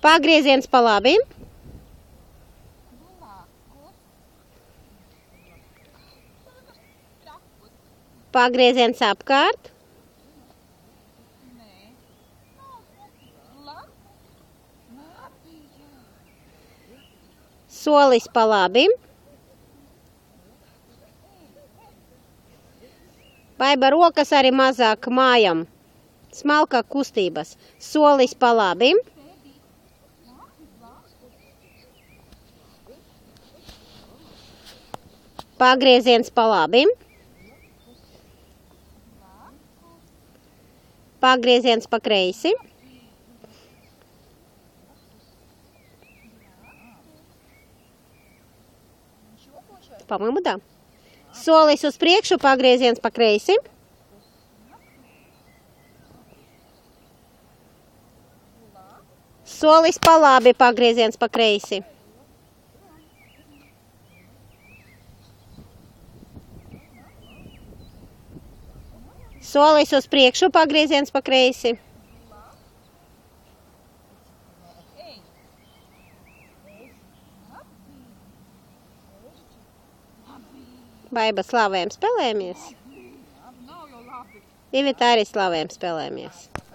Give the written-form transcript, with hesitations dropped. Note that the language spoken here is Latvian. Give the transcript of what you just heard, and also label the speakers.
Speaker 1: Pagrieziens pa labi. Pagrieziens apkārt. Solis pa labi. Baiba, rokas arī mazāk mājam. Smalkāk kustības. Solis pa labi. Pagrieziens pa labi. Pagrieziens pa kreisi. По-моему, да. Solis uz priekšu, pagrieziens pa kreisi. Solis pa labi, pagrieziens pa kreisi. Solis uz priekšu, pagrieziens pa kreisi. Baiba, slavējam, spēlējamies. Ivita, arī slavējam, spēlējamies.